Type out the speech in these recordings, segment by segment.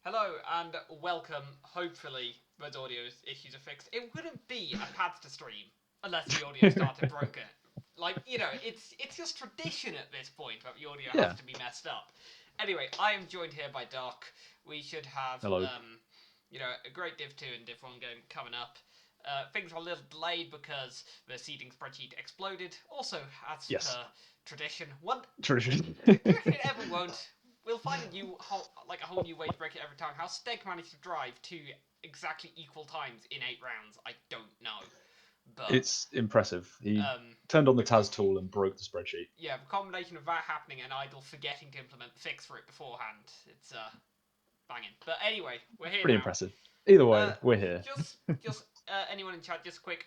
Hello and welcome. Hopefully, those audio issues are fixed. It wouldn't be a path to stream unless the audio started broken. Like it's just tradition at this point that the audio has Yeah. to be messed up. Anyway, I am joined here by Dark. We should have Hello. a great Div 2 and Div 1 game coming up. Things are a little delayed because the seeding spreadsheet exploded. Also, as Yes. per tradition, one Tradition. tradition ever won't. We'll find a whole new way to break it every time. How Steg managed to drive two exactly equal times in 8 rounds, I don't know. But It's impressive. He um, turned on the the, Taz tool and broke the spreadsheet. yeah, the combination of that happening and Idle forgetting to implement the fix for it beforehand, it's banging. But anyway, we're here Pretty now. impressive. Either Uh, way, we're here. just anyone in chat, just a quick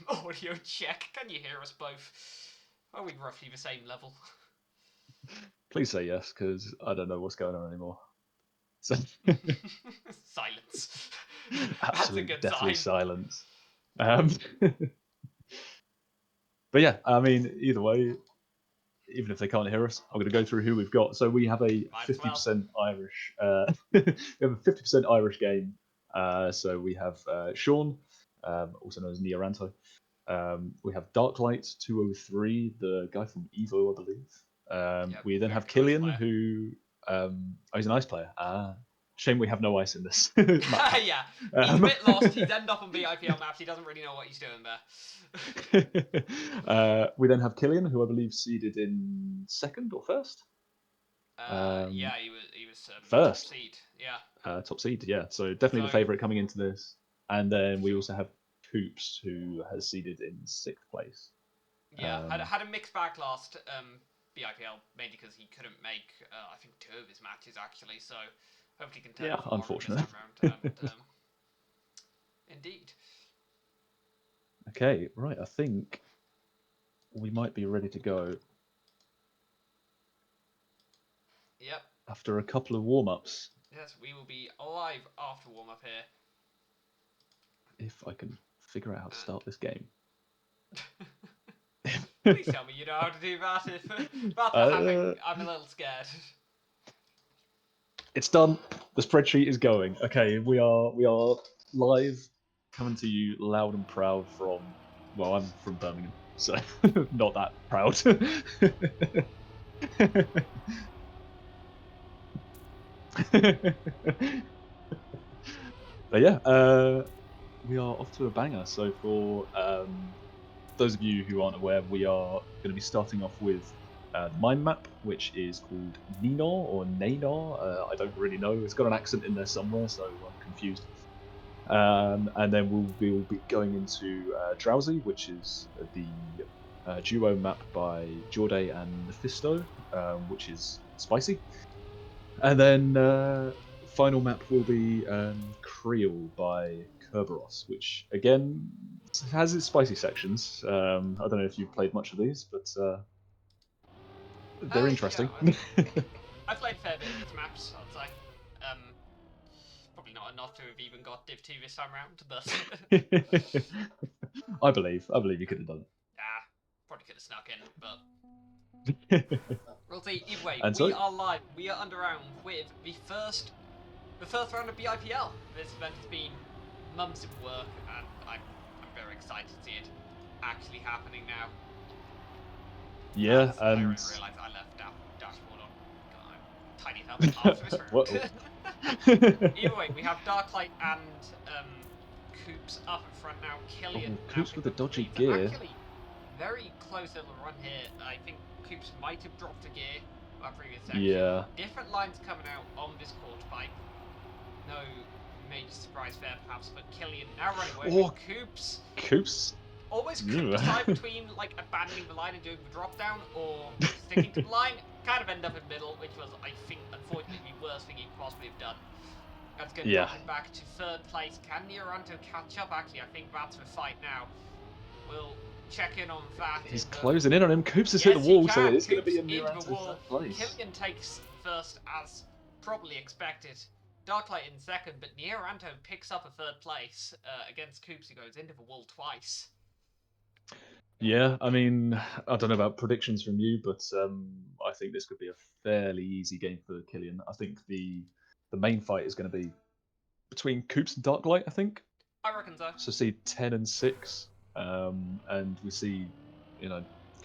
audio check. Can you hear us both? Are we roughly the same level? Please say yes, because I don't know what's going on anymore. So Silence. That's a absolute good deathly sign. silence. Um, but yeah, I mean, either way, even if they can't hear us, I'm going to go through who we've got. So we have a Might as well. 50% Irish. We have a 50% Irish game. So we have Sean, also known as Neoranto. We have DarkLight 203, the guy from Evo, I believe. Yep, We then very have good ice Killian, player. who he's an ice player. Shame we have no ice in this map. Yeah, he's a bit lost. He's ended up on BIPL maps. He doesn't really know what he's doing there. We then have Killian, who I believe seeded in second or first. Yeah, he was top First. seed. Yeah. Top seed, yeah. So definitely the So favourite coming into this. And then we sure. also have Coops, who has seeded in sixth place. Yeah, had a mixed bag last BIPL mainly because he couldn't make I think two of his matches actually. So hopefully he can turn Yeah, it for more in this unfortunate. time round. And indeed. Okay, right. I think we might be ready to go Yep. after a couple of warm ups. Yes, we will be alive after warm up here. If I can figure out how to start this game. Please tell me you know how to do that. If that's not happening, I'm a little scared. It's done. The spreadsheet is going. Okay, we are live, coming to you loud and proud from. Well, I'm from Birmingham, so not that proud. But yeah, we are off to a banger. So for those of you who aren't aware, we are going to be starting off with the mine map, which is called Nino or Naynor. I don't really know. It's got an accent in there somewhere, so I'm confused. And then we'll be going into Drowsy, which is the duo map by Jorde and Mephisto, which is spicy. And then final map will be Creel by Kerberos, which again has its spicy sections. I don't know if you've played much of these, but they're Yeah, interesting. I've played a fair bit of these maps. I'd say. Probably not enough to have even got Div 2 this time round, but I believe you could have done yeah, probably could have snuck in, but it. we'll see. Either way, And we so, are live. We are underground with the first round of BIPL. This event has been months of work, and I'm very excited to see it actually happening now. yeah, I and realised I left dashboard on. God, I tidied up after this round. Either way, we have Darklight and Coops up in front now. Killian oh, now Coops with picked the up the dodgy lead. gear. Actually, very close little run here. I think Coops might have dropped a gear on previous section. Yeah, Different lines coming out on this quarter pipe. No major surprise there, perhaps, but Killian now running away with Coops. Coops. Always couldn't decide between like abandoning the line and doing the drop down or sticking to the line. Kind of end up in the middle, which was, I think, unfortunately the worst thing he could possibly have done. That's going to Yeah. drop him back to third place. Can Neoranto catch up? Actually, I think that's the fight now. We'll check in on that. He's closing in on him. Coops has hit the wall, so it is going to be a Neoranto third place. Killian takes first as probably expected. Darklight in second, but Neoranto picks up a third place against Coops, who goes into the wall twice. Yeah, I mean, I don't know about predictions from you, but I think this could be a fairly easy game for Killian. I think the the main fight is going to be between Coops and DarkLight, I think. I reckon so. So see 10 and 6, and we see,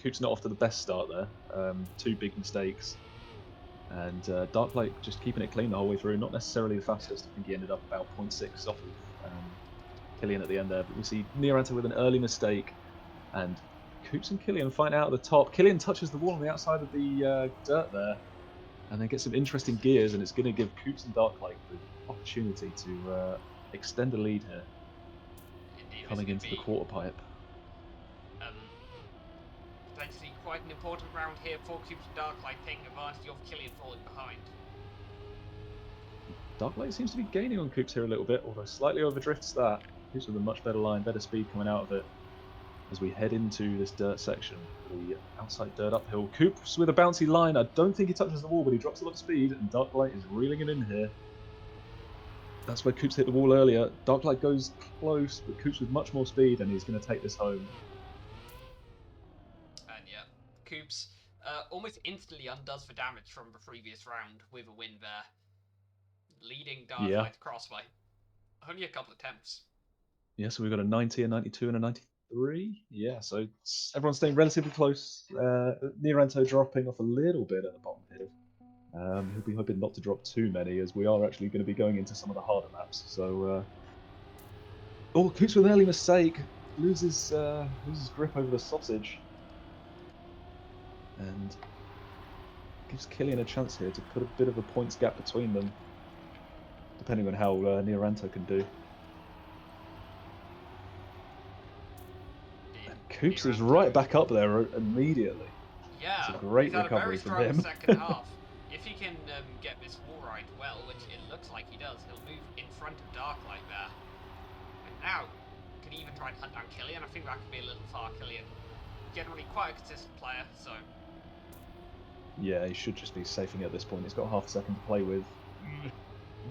Coops not off to the best start there. 2 big mistakes, and DarkLight just keeping it clean the whole way through. Not necessarily the fastest. I think he ended up about 0.6 off of Killian at the end there. But we see Neoranto with an early mistake, and Coops and Killian fight out at the top. Killian touches the wall on the outside of the dirt there, and then gets some interesting gears, and it's going to give Coops and DarkLight the opportunity to extend a lead here. Indeed, Coming into the quarter pipe. Potentially quite an important round here for Coops and DarkLight, taking advantage of Killian falling behind. DarkLight seems to be gaining on Coops here a little bit, although slightly overdrifts that. Coops with a much better line, better speed coming out of it as we head into this dirt section. The outside dirt uphill. Coops with a bouncy line. I don't think he touches the wall, but he drops a lot of speed, and DarkLight is reeling it in here. That's where Coops hit the wall earlier. DarkLight goes close, but Coops with much more speed, and he's going to take this home. And yeah, Coops almost instantly undoes the damage from the previous round with a win there. Leading DarkLight across by only a couple attempts. Yeah, so we've got a 90, a 92, and a 93. Yeah, so everyone's staying relatively close. Neoranto dropping off a little bit at the bottom here. He'll be hoping not to drop too many, as we are actually going to be going into some of the harder maps. So, Coops with an early mistake, loses grip over the sausage, and gives Killian a chance here to put a bit of a points gap between them, depending on how Neoranto can do. And Coops is right back up there immediately. Yeah, it's a great he's recovery had a very from strong him. second half. If he can get this wall ride well, which it looks like he does, he'll move in front of DarkLight there. And now, can he even try and hunt down Killian? I think that could be a little far. Killian, generally quite a consistent player, so... Yeah, he should just be safing at this point. He's got half a second to play with.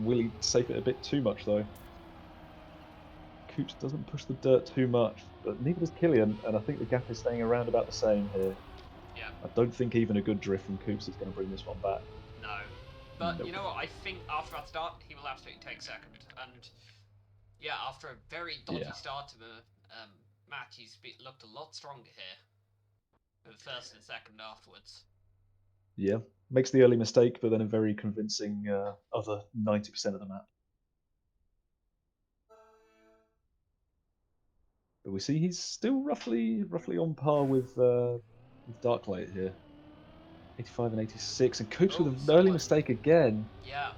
Will he safe it a bit too much, though? Coops doesn't push the dirt too much, but neither does Killian, and I think the gap is staying around about the same here. Yeah. I don't think even a good drift from Coops is going to bring this one back. No. But nope. You know what? I think after that start, he will absolutely take second. And yeah, after a very dodgy start to the match, he's looked a lot stronger here. The first and second afterwards. Yeah, makes the early mistake, but then a very convincing other 90% of the map. But we see he's still roughly on par with DarkLight here. 85 and 86, and Coops with an early mistake again. Yeah,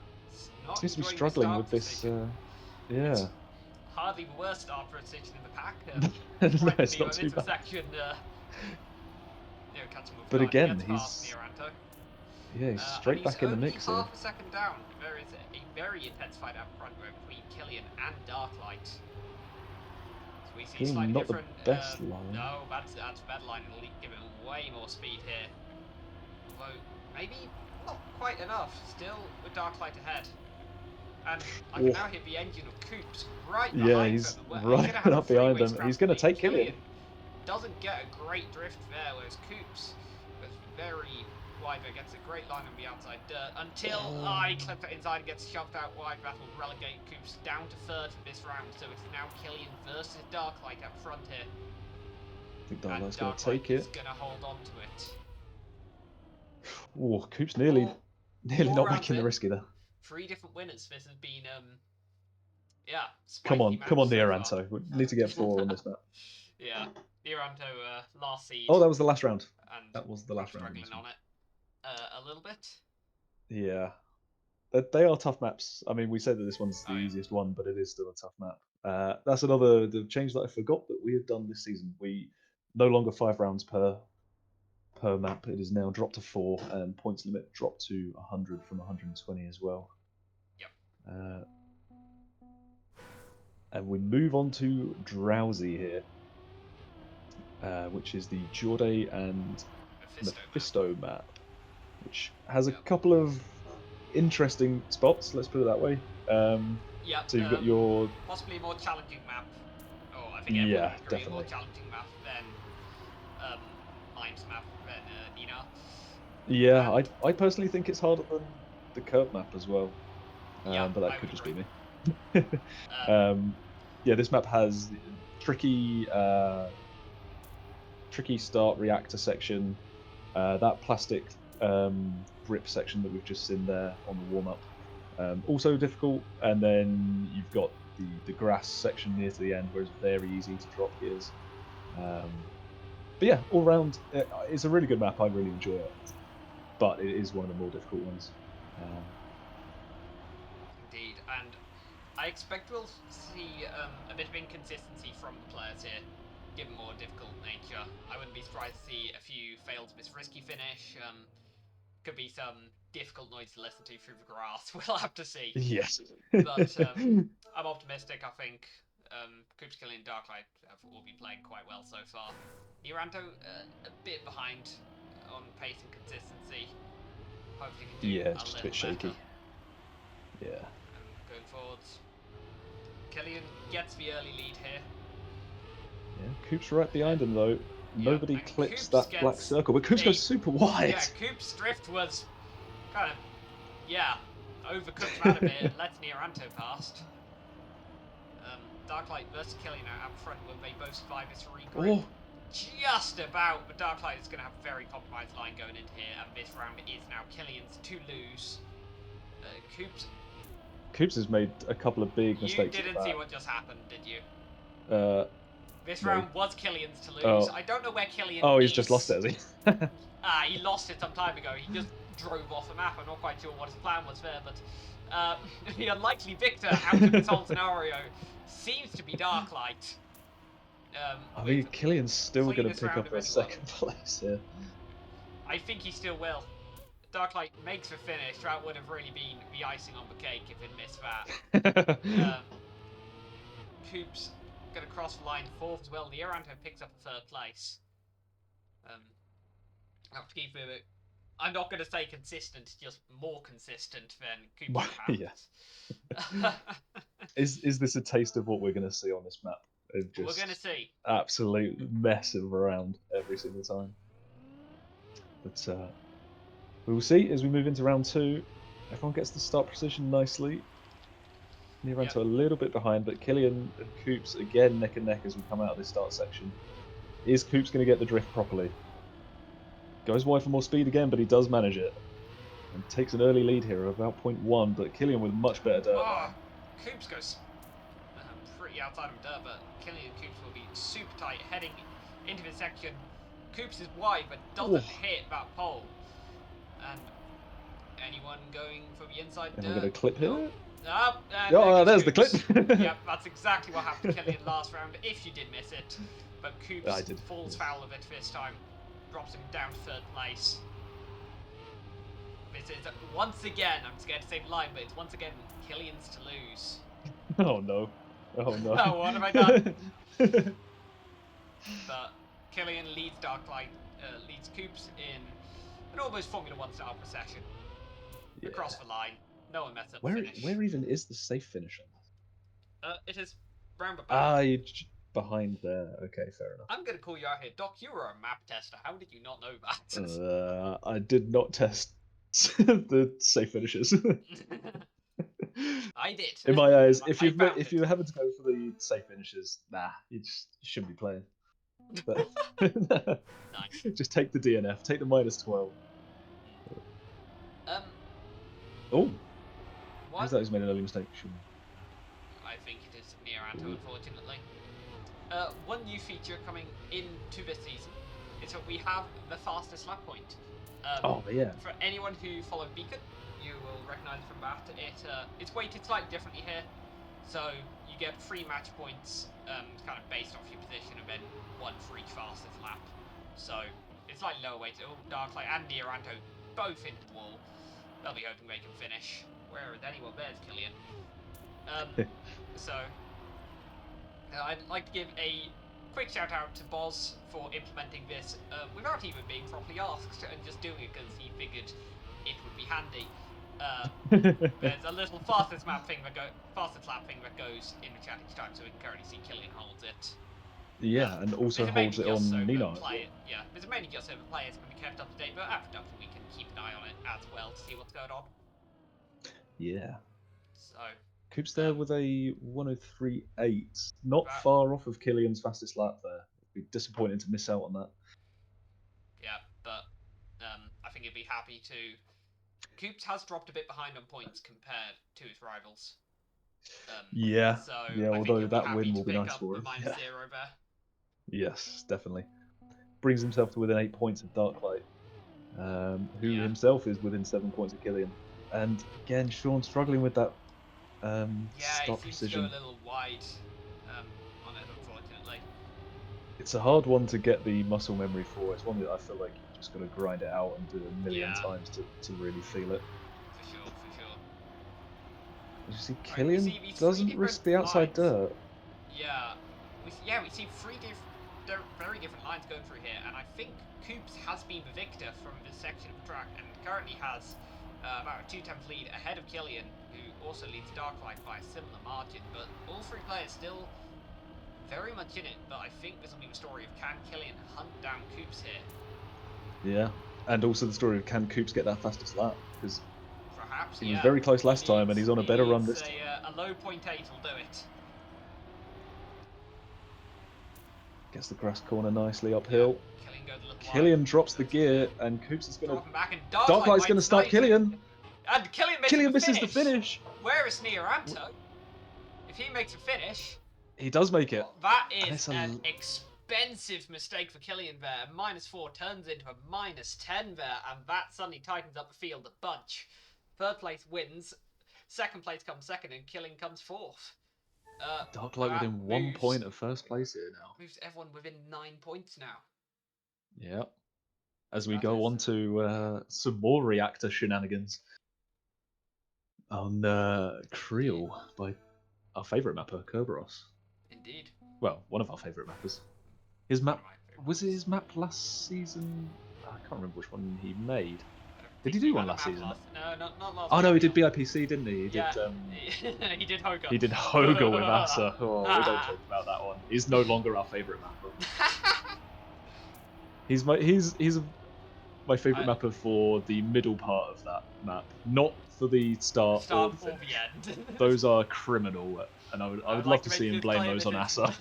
seems to be struggling with this. It's hardly the worst start for a decision in the pack. No, it's not too bad. Section, but again, he's yeah, he's straight back in the mix here. Half a second down. There is a very intense fight out front between Killian and DarkLight. We see Killian, slightly not different. The best line. No, that's bad line. It'll give him way more speed here. Although maybe not quite enough. Still with DarkLight ahead. And I can now hear the engine of Coops right behind them. Yeah, he's right up behind them. He's going to take Killian. Doesn't get a great drift there, whereas Coops was very wide there, gets a great line on the outside dirt until I clip it inside and gets shoved out wide. That will relegate Coops down to third for this round, so it's now Killian versus DarkLight up front here. I think DarkLight's going to take it. He's going to hold on to it. Oh, Coops nearly not making the risky there. 3 different winners. This has been, yeah. Come on, Neoranto. We need to get 4 on this map. Yeah, Neoranto last seed. Oh, that was the last round. And that was the last round. Struggling on it a little bit. Yeah, they are tough maps. I mean, we said that this one's the easiest one, but it is still a tough map. That's the change that I forgot that we had done this season. We no longer 5 rounds per map. It is now dropped to 4, and points limit dropped to 100 from 120 as well. Yep. And we move on to Drowsy here, which is the Jorde and Mephisto map, which has a couple of interesting spots, let's put it that way. Yeah, so you've got your... possibly a more challenging map. Oh, I think everyone would agree, a more challenging map than Mine's map than Nina. Yeah, I personally think it's harder than the curb map as well. Yeah, but that I could would just agree. be me. Yeah, this map has tricky start reactor section, that plastic grip section that we've just seen there on the warm up, also difficult, and then you've got the grass section near to the end where it's very easy to drop gears. But yeah, all round, it's a really good map. I really enjoy it, but it is one of the more difficult ones. Indeed, and I expect we'll see a bit of inconsistency from the players here, given more difficult nature. I wouldn't be surprised to see a few fails miss risky finish. Could be some difficult noise to listen to through the grass. We'll have to see. Yes. But I'm optimistic. I think Coops, Killian, DarkLight have all been playing quite well so far. Neoranto a bit behind on pace and consistency. Hopefully can do Yeah, a it's just a little bit shaky. better. Yeah. Going forwards. Killian gets the early lead here. Yeah, Coop's right behind him though. Nobody and clips Coops that black gets circle, but Coops goes super wide. Yeah, Coops' drift was kind of, overcooked that a bit and lets Neoranto past. DarkLight versus Killian out front when they both survive this regroup. Oh. Just about, but DarkLight is going to have a very compromised line going into here, and this round is now Killian's to lose. Coops has made a couple of big mistakes. You didn't see what just happened, did you? This No. round was Killian's to lose. Oh. I don't know where Killian Oh, is. he's just lost it, has he? He lost it some time ago. He just drove off the map. I'm not quite sure what his plan was there, but the unlikely victor out of this whole scenario seems to be DarkLight. I mean, Killian's still going to pick up a second place here. I think he still will. DarkLight makes the finish. That would have really been the icing on the cake if it missed that. Coops going to cross the line fourth as well. Neoranto picks up a third place. I have to keep it. I'm not going to say consistent, just more consistent than Coops. Yeah. Is this a taste of what we're going to see on this map? We're going to see. Absolute mess of around every single time. But we will see as we move into round two. Everyone gets the start precision nicely. Neoranto a little bit behind, but Killian and Coops again neck and neck as we come out of this start section. Is Coops going to get the drift properly? Goes wide for more speed again, but he does manage it. And takes an early lead here of about 0.1, but Killian with much better dirt. Coops goes pretty outside of dirt, but Killian and Coops will be super tight heading into the section. Coops is wide, but doesn't hit that pole. And anyone going for the inside dirt? Am I going to clip here? There's the clip. Yep, that's exactly what happened to Killian last round, if you did miss it. But Coops falls foul of it this time. Drops him down to third place. This is once again, I'm scared to say the line, but it's once again Killian's to lose. Oh no. Oh no. Oh, what have I done? But Killian leads DarkLight, leads Coops in an almost Formula 1 style procession. Yeah. Across the line. No one messed up the finish. Where even is the safe finish on that? It is round the back. Behind there. Okay, fair enough. I'm going to call you out here. Doc, you were a map tester. How did you not know that? I did not test the safe finishes. I did. In my eyes, if you happen to go for the safe finishes, you shouldn't be playing. But nice. Just take the DNF. Take the -12. What? Who's that who's made an early mistake? I think it is Neoranto, unfortunately. One new feature coming into this season is that we have the fastest lap point. Yeah. For anyone who followed Beacon, you will recognise from that it's weighted slightly differently here. So you get 3 match points, kind of based off your position, and then 1 for each fastest lap. So it's slightly lower weighted. DarkLight and Neoranto both hit the wall. They'll be hoping they can finish. Where is anyone? There's Killian. I'd like to give a quick shout out to Boz for implementing this without even being properly asked and just doing it because he figured it would be handy. There's a little fastest lap thing that goes in the chat each time, so we can currently see Killian holds it. Yeah, and also holds it on Nino. Yeah, it's mainly just so the players can be kept up to date, but after production we can keep an eye on it as well to see what's going on. Yeah. So Coops there with a 103.8. Not That- far off of Killian's fastest lap there. It'd be disappointing to miss out on that. yeah, but I think he'd be happy to. Coops has dropped a bit behind on points compared to his rivals. Yeah, So yeah. I think Although he'll be that happy win to will be pick nice up for the him. -0 there. Yes, definitely. Brings himself to within 8 points of DarkLight, who Yeah. himself is within 7 points of Killian. And again, Sean struggling with that Yeah, start he seems to go precision. a little wide on it, unfortunately. It's a hard one to get the muscle memory for. It's one that I feel like you've just got to grind it out and do a million Yeah. times to really feel it. For sure. As you see, Right, we Killian see these doesn't three risk different the outside lines. dirt. Yeah, we see three very different lines going through here, and I think Coops has been the victor from this section of the track, and currently has about a 2/10 lead ahead of Killian, who also leads DarkLight by a similar margin. But all three players still very much in it. But I think this will be the story of can Killian hunt down Coops here. Yeah, and also the story of can Coops get that fastest lap, because Perhaps, he was very close last time and he's on a better run this time. A low 0.8 will do it. Gets the grass corner nicely uphill. Yeah, Killian drops the gear and Coops is going to... Dropping back, and DarkLight's going to start Killian! And Killian misses the finish! Where is Neoranto? If he makes a finish... He does make it. That is an expensive mistake for Killian there. -4 turns into a -10 there, and that suddenly tightens up the field a bunch. Third place wins, second place comes second, and Killian comes fourth. DarkLight within 1 point of first place here now. Moves everyone within 9 points now. Yeah. As we go on to some more reactor shenanigans on Creel by our favourite mapper, Kerberos. Indeed. Well, one of our favourite mappers. His map was it his map last season? I can't remember which one he made. Did he do one last season? No, not last. Oh no, he did BIPC, didn't he? He yeah, did. he did Hoga. He did Hoga with Asa. Oh, we don't talk about that one. He's no longer our favourite mapper. He's my favourite mapper for the middle part of that map, not for the start or the end. Those are criminal, and I would love to see him blame those on Asa.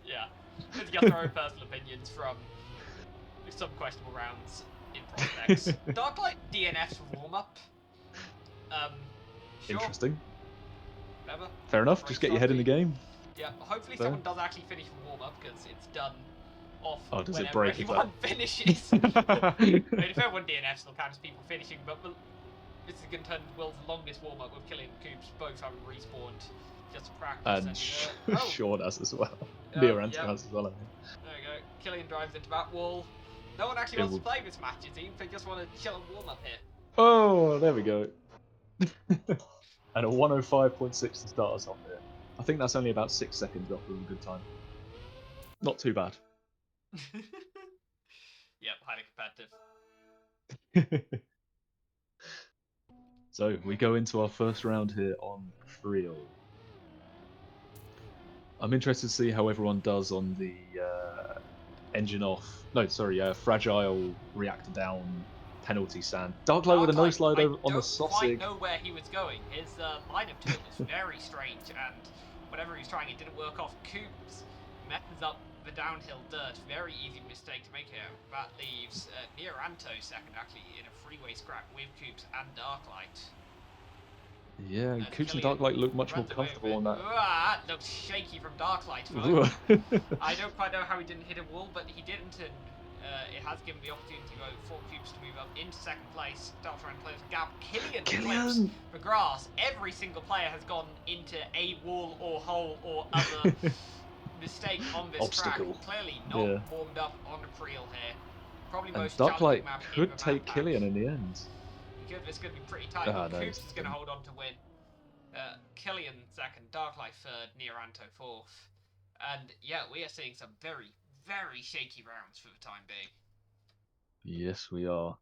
Yeah, because you have their own personal opinions from some questionable rounds in prospects. DarkLight DNFs for warm up. Sure. Interesting. Whatever. Fair enough. Just get your head in the game. Yeah, hopefully someone does actually finish for warm up, because it's done off. Oh, does it whenever break anyone finishes? I mean, if everyone DNFs, they'll count as people finishing, but this is going to turn the world's longest warm up with Killian and Coops both having respawned just to practice. And Sean has as well. Neoranto has as well, I think. There we go. Killian drives into that wall. No one actually wants to play this match, it seems. They just want to chill and warm up here. Oh, there we go. And a 105.6 to start us off here. I think that's only about 6 seconds off of a good time. Not too bad. Yep, highly competitive. So we go into our first round here on Creel. I'm interested to see how everyone does on the engine off. No, sorry, fragile reactor down penalty sand. DarkLight with a no slide over on the Sossig. I don't quite know where he was going. His line of turn was very strange, and whatever he was trying, it didn't work off. Coops messes up the downhill dirt. Very easy mistake to make here. That leaves Neoranto second, actually, in a freeway scrap with Coops and DarkLight. Yeah, Coops and DarkLight look much more comfortable on that. That looks shaky from DarkLight. I don't quite know how he didn't hit a wall, but he didn't, and it has given the opportunity for Coops to move up into second place. Start trying to close the gap. Killian flips the grass. Every single player has gone into a wall or hole or other mistake on this obstacle. Track. Clearly not warmed up on the Creel here. Probably and most DarkLight map could take Killian in the end. It's going to be pretty tight. No, Coops is going to hold on to win. Killian second, DarkLight third, Neoranto fourth. And yeah, we are seeing some very, very shaky rounds for the time being. Yes, we are.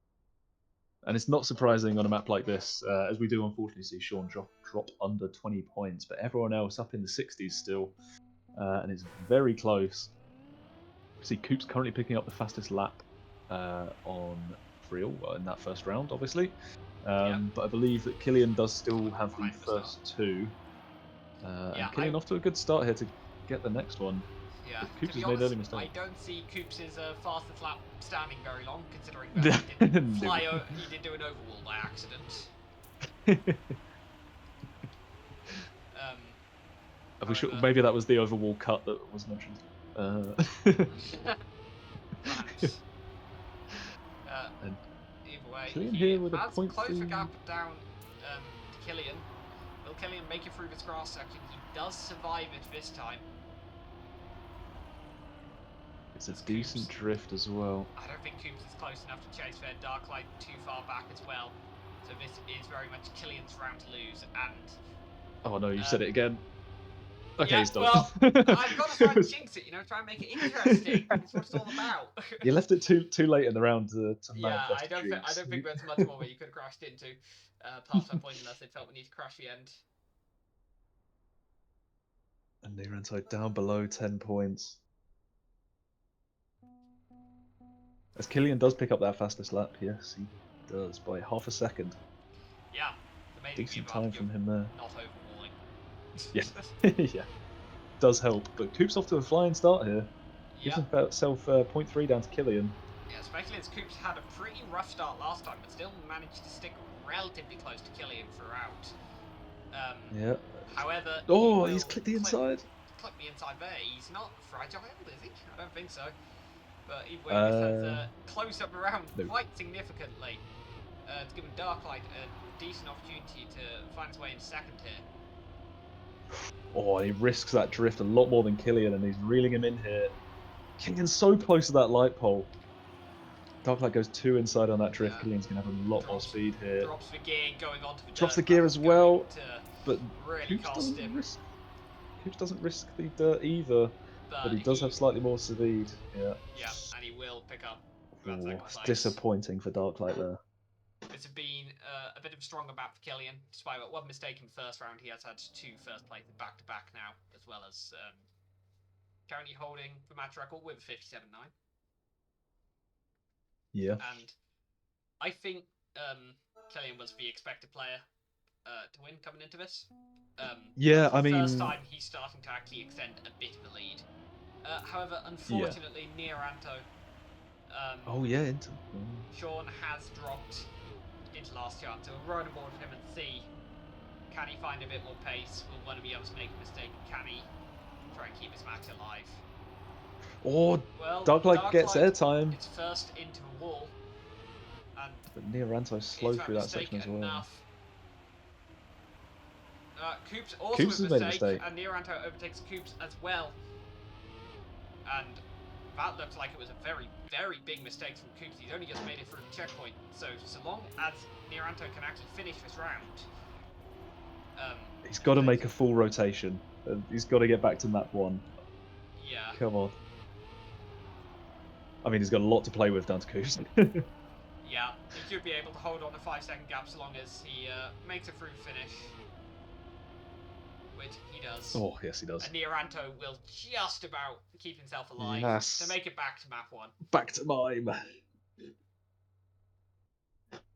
And it's not surprising on a map like this, as we do unfortunately see Sean drop under 20 points, but everyone else up in the 60s still. And it's very close. See, Coops currently picking up the fastest lap on Creel in that first round, obviously. But I believe that Killian does still have the Behind the first two. Yeah, And Killian off to a good start here to get the next one. Yeah, But to Coops be has made honest, early mistakes. I don't see Coops' fastest lap standing very long, considering that he did he did do an overwall by accident. Are we sure? However, Maybe that was the overwall cut that was mentioned. perhaps. And Either way, Killian he here with a has closed the 0.3. gap down to Killian. Will Killian make it through this grass section? He does survive it this time. It's a decent drift as well. I don't think Coops is close enough to chase their DarkLight too far back as well. So this is very much Killian's round to lose. And oh no, you said it again. Okay, yeah, he's done. well, I've got to try and jinx it, try and make it interesting. That's what it's all about. You left it too late in the round to manifest I don't jinx. think there's much more where you could have crashed into past that point unless they felt we need to crash the end. And Neoranto down below 10 points. As Killian does pick up that fastest lap, yes, he does by half a second. Yeah, decent time from him there. Not overwalling. Yeah, yeah, does help. But Coops off to a flying start here. Gives himself 0.3 down to Killian. Yeah, especially as Coops had a pretty rough start last time, but still managed to stick relatively close to Killian throughout. Yeah. However, he's clipped the inside. Clipped the inside there. He's not fragile, is he? I don't think so. But either way, this has closed up around quite significantly to give him DarkLight a decent opportunity to find his way in second here. Oh, he risks that drift a lot more than Killian, and he's reeling him in here. Killian's so close to that light pole. DarkLight goes 2 inside on that drift. Killian's going to have a lot more speed here. Drops the gear going onto the drops the gear as well, but really Coops doesn't risk the dirt either. But he does have slightly more speed. Yeah. Yeah, and he will pick up. It's disappointing for DarkLight there. It's been a bit of a stronger map for Killian. Despite one mistake in the first round, he has had 2 first places back to back now, as well as currently holding the match record with 57-9. Yeah. And I think Killian was the expected player to win coming into this. Yeah, I mean, first time he's starting to actually extend a bit of a lead. However, unfortunately, Neoranto. Sean has dropped into last chance, so we'll run aboard with him and see. Can he find a bit more pace? Will one of be able to make a mistake? Can he try and keep his match alive? DarkLight gets airtime. It's first into a wall. But Neoranto's slow through that section as well. Coops also made a mistake, and Neoranto overtakes Coops as well. And that looks like it was a very, very big mistake from Coops. He's only just made it through the checkpoint. So long as Neoranto can actually finish this round, he's got to make a full rotation. He's got to get back to map 1. Yeah. Come on. I mean, he's got a lot to play with down to Coops. Yeah, he should be able to hold on a 5-second gap so long as he makes it through finish. Which he does. Oh, yes, he does. And Neoranto will just about keep himself alive to make it back to map 1. Back to mime.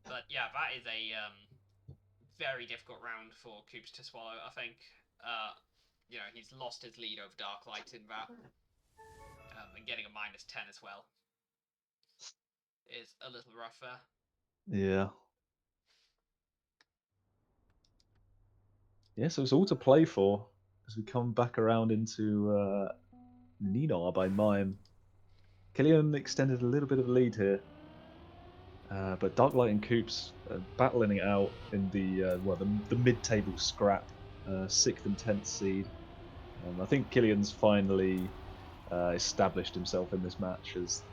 But yeah, that is a very difficult round for Coops to swallow, I think. He's lost his lead over DarkLight in that. And getting a -10 as well is a little rough there. Yeah. Yeah, so it's all to play for as we come back around into Ninar by Mime. Killian extended a little bit of a lead here. But DarkLight and Coops battling it out in the mid-table scrap, 6th and 10th seed. I think Killian's finally established himself in this match as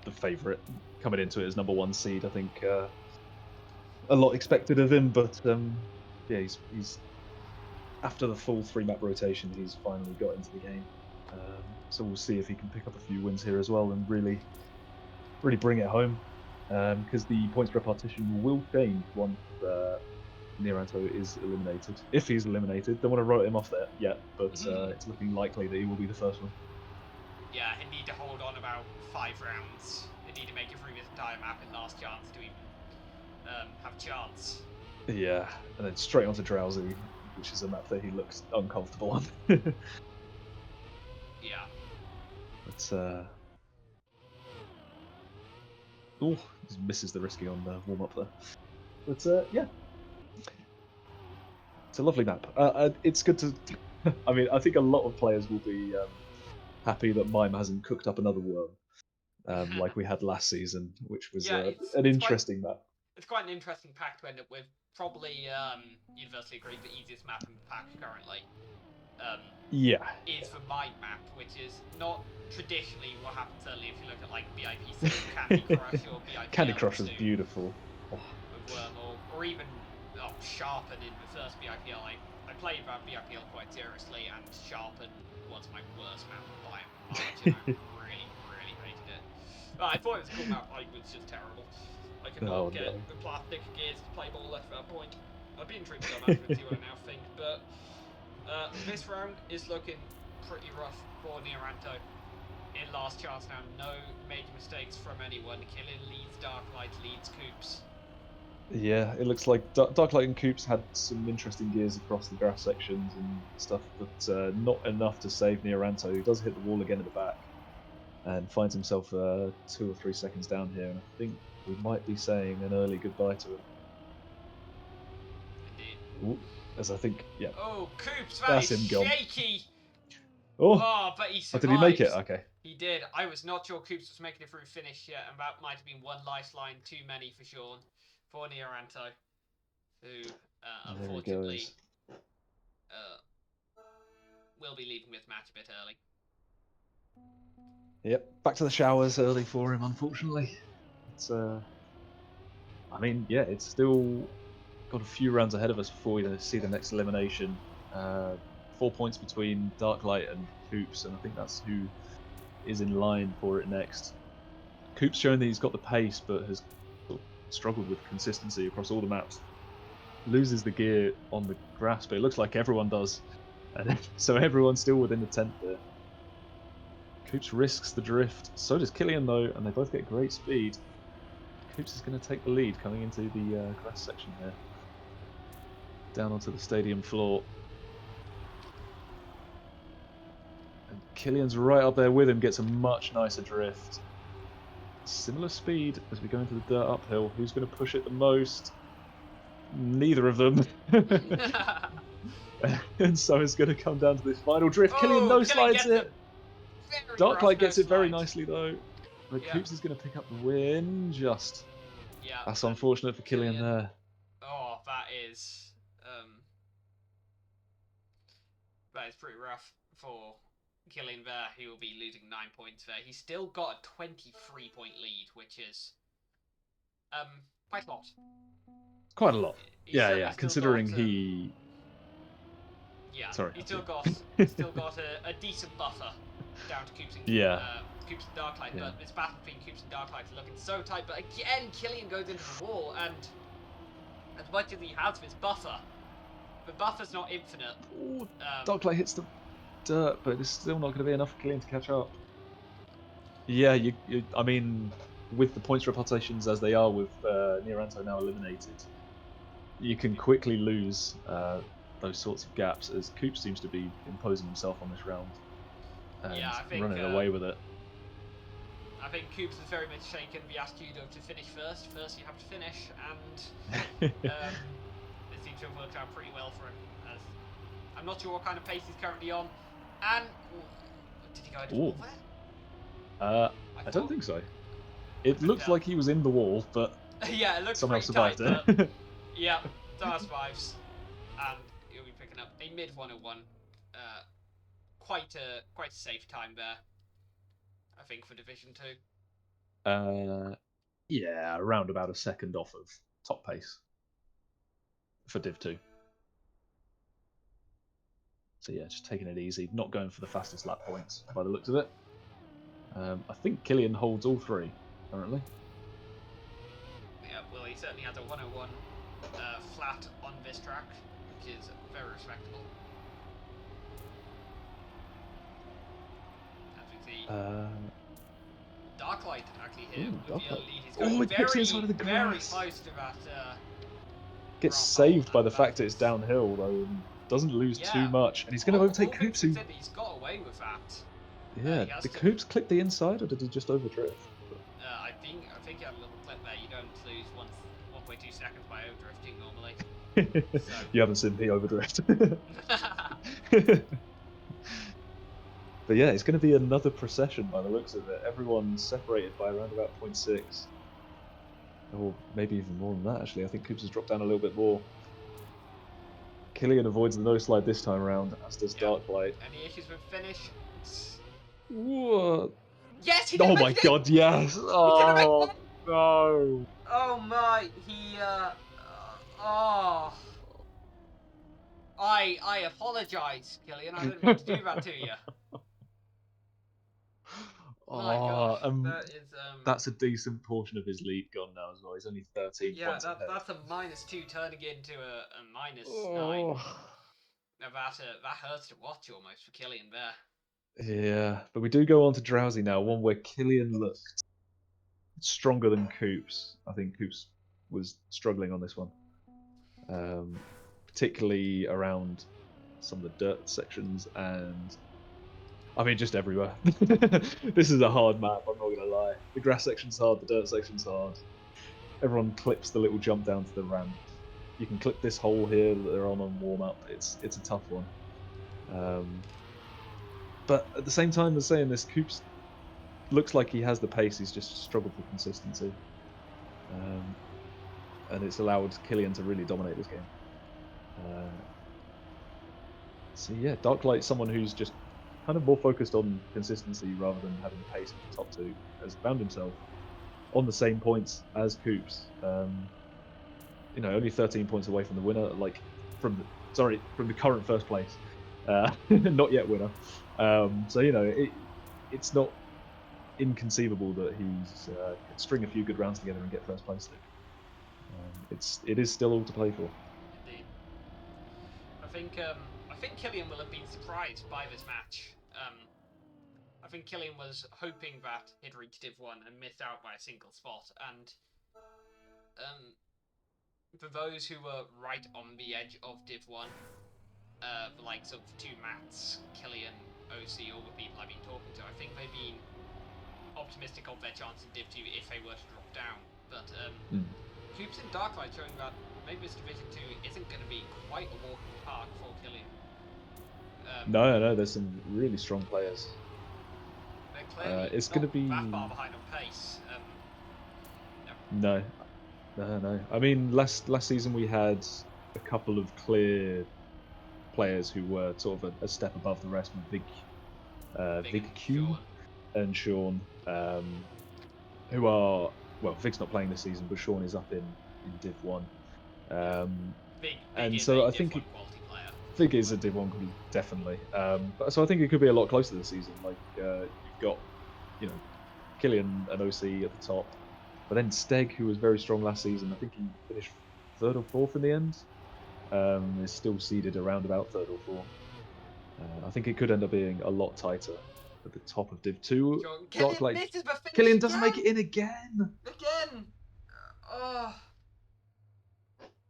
the favourite coming into it as number 1 seed. I think a lot expected of him, but yeah, he's after the full 3-map rotation, he's finally got into the game. So we'll see if he can pick up a few wins here as well and really bring it home. Because the points repartition will change once Neoranto is eliminated. If he's eliminated, don't want to write him off there yet, but it's looking likely that he will be the first one. Yeah, he'd need to hold on about 5 rounds. He'd need to make it through this entire map in last chance to even have chance. Yeah, and then straight onto Drowsy, which is a map that he looks uncomfortable on. Yeah. But oh, misses the risky on the warm up there. But yeah, it's a lovely map. It's good to. I mean, I think a lot of players will be happy that Mime hasn't cooked up another worm like we had last season, which was Yeah, an interesting map. It's quite an interesting pack to end up with. Probably universally agreed the easiest map in the pack currently. Yeah. Is the Mind Map, which is not traditionally what happens certainly if you look at like BIPC, Candy Crush, or BIPL. Candy Crush was beautiful. With Worm, or even Sharpen in the first BIPL. I played that BIPL quite seriously, and Sharpen was my worst map by a margin. I really hated it. I thought it was a cool map, I was just terrible. I could not get the plastic gears to play ball at that point. I'd be intrigued to go back and see what I now think, but this round is looking pretty rough for Neoranto. In last chance now, no major mistakes from anyone. Killian leads DarkLight, leads Coops. Yeah, it looks like DarkLight and Coops had some interesting gears across the grass sections and stuff, but not enough to save Neoranto, who does hit the wall again at the back and finds himself 2 or 3 seconds down here, and I think we might be saying an early goodbye to him. Indeed. Ooh, as I think, yeah. Oh, Coops, that's is him gone. shaky! Oh, but he survived. did he make it? Okay. He did. I was not sure Coops was making it through finish yet, and that might have been one lifeline too many for Sean, for Neoranto, who unfortunately will be leaving this match a bit early. Yep, back to the showers early for him, unfortunately. It's I mean, yeah, it's still got a few rounds ahead of us before we see the next elimination. 4 points between DarkLight and Coops, and I think that's who is in line for it next. Coops showing that he's got the pace, but has struggled with consistency across all the maps. Loses the gear on the grass, but it looks like everyone does, and so everyone's still within the 10th there. Coops risks the drift. So does Killian, though, and they both get great speed. Coops is going to take the lead coming into the grass section here. Down onto the stadium floor. And Killian's right up there with him, gets a much nicer drift. Similar speed as we go into the dirt uphill. Who's going to push it the most? Neither of them. And so it's going to come down to this final drift. Killian no-slides it. DarkLight gets it very nicely, though. But Coops is going to pick up the win, just. Yeah. That's unfortunate for Killian there. Oh, that is pretty rough for Killian there. He will be losing 9 points there. He's still got a 23-point lead, which is quite a lot. Quite a lot. Yeah. Considering he. Yeah. Sorry. He's still got a decent buffer down to Coops and Coops and DarkLight, but this battle between Coops and DarkLight is looking so tight. But again, Killian goes into the wall, and as much as he has this buffer, the buffer's not infinite. DarkLight hits the dirt, but it's still not going to be enough for Killian to catch up. Yeah, I mean, with the points reputations as they are, with Neoranto now eliminated, you can quickly lose those sorts of gaps, as Coops seems to be imposing himself on this round and I think, running away with it. I think Coops is very much shaken. We asked you to finish first. First, you have to finish, and it seems to have worked out pretty well for him. As I'm not sure what kind of pace he's currently on. And did he go into the wall there? I don't think so. It looked like he was in the wall, but yeah, it looks somehow survived tight, it. Yeah, somehow survives, and he'll be picking up a mid 101. Quite a safe time there, I think, for Division 2. Yeah, around about a second off of top pace for Div 2. So yeah, just taking it easy, not going for the fastest lap points by the looks of it. I think Killian holds all 3 currently. Yeah, well, he certainly has a 101 flat on this track, which is very respectable. As we see, DarkLight actually here Ooh, with the DarkLight. lead. He's Oh, going it pips very, inside of the very grass. close to that. Gets grass saved hole by and the fact that it's is- downhill though, and doesn't lose too Yeah. much. And he's going to All overtake things Coops, who... considered, he's got away with that. Yeah, He has did to. Coops clip the inside, or did he just overdrift? I think you had a little clip there. You don't lose 1.2 seconds by overdrifting normally. So. You haven't seen me overdrift. But yeah, it's going to be another procession by the looks of it. Everyone's separated by around about 0.6. Or maybe even more than that, actually. I think Coops has dropped down a little bit more. Killian avoids the no-slide this time around, as does DarkLight. Any issues with finish? What? Yes, he did. Oh my god, yes! Oh, no! Oh my, oh. I apologise, Killian. I didn't mean to do that to you. My gosh, that is that's a decent portion of his lead gone now as well. He's only 13 points ahead. that's a -2 turning into a -9. Now that hurts to watch almost for Killian there. Yeah, but we do go on to Drowsy now, one where Killian looked stronger than Coops. I think Coops was struggling on this one, particularly around some of the dirt sections and, I mean, just everywhere. This is a hard map, I'm not going to lie. The grass section's hard, the dirt section's hard. Everyone clips the little jump down to the ramp. You can clip this hole here that they're on warm-up. It's a tough one. But at the same time as saying this, Coops looks like he has the pace, he's just struggled for consistency. And it's allowed Killian to really dominate this game. So yeah, DarkLight, someone who's just kind of more focused on consistency rather than having the pace of the top two, has found himself on the same points as Coops. You know, only 13 points away from the winner, like from the current first place, not yet winner. So you know, it's not inconceivable that he's could string a few good rounds together and get first place. It is still all to play for. Indeed. I think Killian will have been surprised by this match. I think Killian was hoping that he'd reach Div 1 and missed out by a single spot, and for those who were right on the edge of Div 1, the likes of two Mats, Killian, OC, all the people I've been talking to, I think they've been optimistic of their chance in Div 2 if they were to drop down. But Coops and DarkLight showing that maybe this Division 2 isn't going to be quite a walk in the park for Killian. No, there's some really strong players. They're clearly it's not going to be that far behind on pace. No. I mean, last season we had a couple of clear players who were sort of a step above the rest, with Vig Q and Sean, who are, well, Vig's not playing this season, but Sean is up in Div 1. Vig and is so a I think Div 1 quality player. Vig is a Div 1 quality, definitely. But so I think it could be a lot closer this season. Like you've got, you know, Killian and OC at the top. But then Steg, who was very strong last season, I think he finished 3rd or 4th in the end, is still seeded around about 3rd or 4th. I think it could end up being a lot tighter at the top of Div 2. Killian misses the finish. Killian doesn't make it in again! Again! Oh.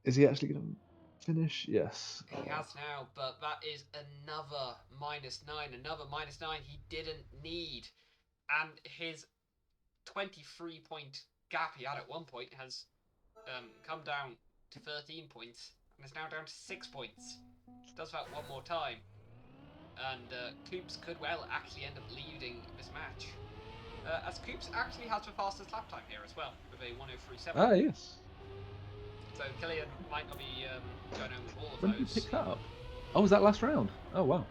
Is he actually going to finish? Yes. He has now, but that is another -9. Another -9 he didn't need. And his 23-point gap he had at one point has come down to 13 points and is now down to 6 points. Does that one more time, and Coops could well actually end up leading this match, as Coops actually has the fastest lap time here as well with a 1:03.7. Ah, yes. So Killian might not be going home with all of When those. did you pick that up? Oh, was that last round? Oh, wow.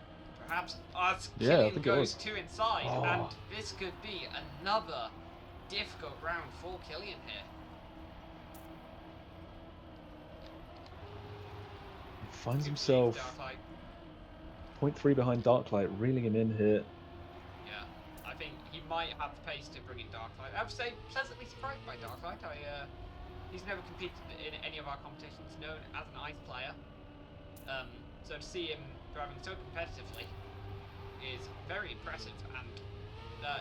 Perhaps as Yeah, I Killian think goes it was. 2 inside, Oh. and this could be another difficult round for Killian here. He finds himself 0.3 behind DarkLight, reeling him in here. Yeah, I think he might have the pace to bring in DarkLight. I would say pleasantly surprised by DarkLight. He's never competed in any of our competitions, known as an ice player. So to see him driving so competitively is very impressive, and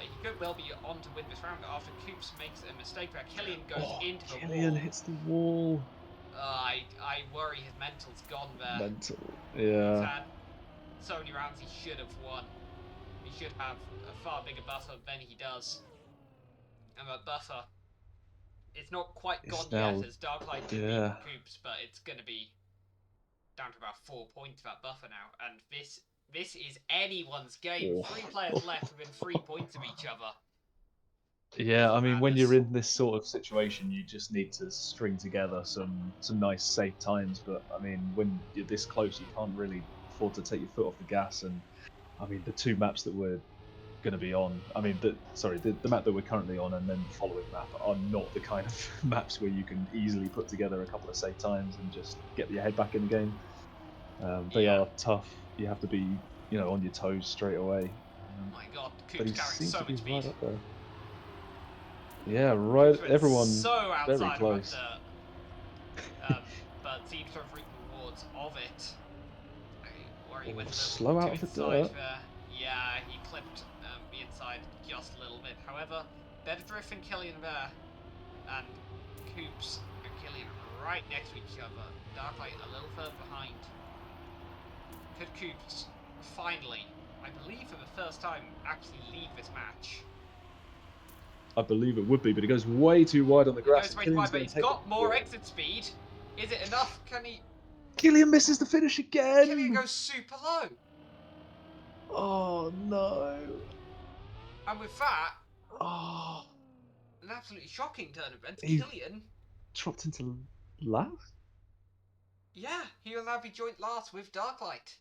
he could well be on to win this round after Coops makes a mistake where Killian goes into the Killian wall. hits the wall. I worry his mental's gone there. Mental. He's Yeah. had so many rounds he should have won. He should have a far bigger buffer than he does. And that buffer, it's not quite It's gone now- yet as DarkLight did yeah. beat Coops, but it's going to be down to about 4 points that buffer now. And this is anyone's game. Oh. 3 players left within 3 points of each other. Yeah, I mean, when you're Madness. in this sort of situation, you just need to string together some nice safe times. But I mean, when you're this close, you can't really afford to take your foot off the gas. And I mean, the two maps that we're going to be on, I mean, the map that we're currently on and then the following map are not the kind of maps where you can easily put together a couple of safe times and just get your head back in the game. They are tough. You have to be, on your toes straight away. Oh my god, But Coops he carrying seems so to be much speed. right up there. Yeah, right. Coops went Everyone so very outside close. of but seems to have reaped the rewards of it. Where he went a slow little out too of the inside dirt. there. Yeah, he clipped the inside just a little bit. However, better drift than Killian there. And Coops and Killian right next to each other. DarkLight a little further behind. Could Coops finally, I believe for the first time, actually lead this match? I believe it would be, but he goes way too wide on the grass. He goes way too wide, but he's got more exit speed. Is it enough? Can he... Killian misses the finish again! Killian goes super low. Oh, no. And with that, Oh, an absolutely shocking turn of events. He- Killian, dropped into last? yeah, he will now be joint last with DarkLight.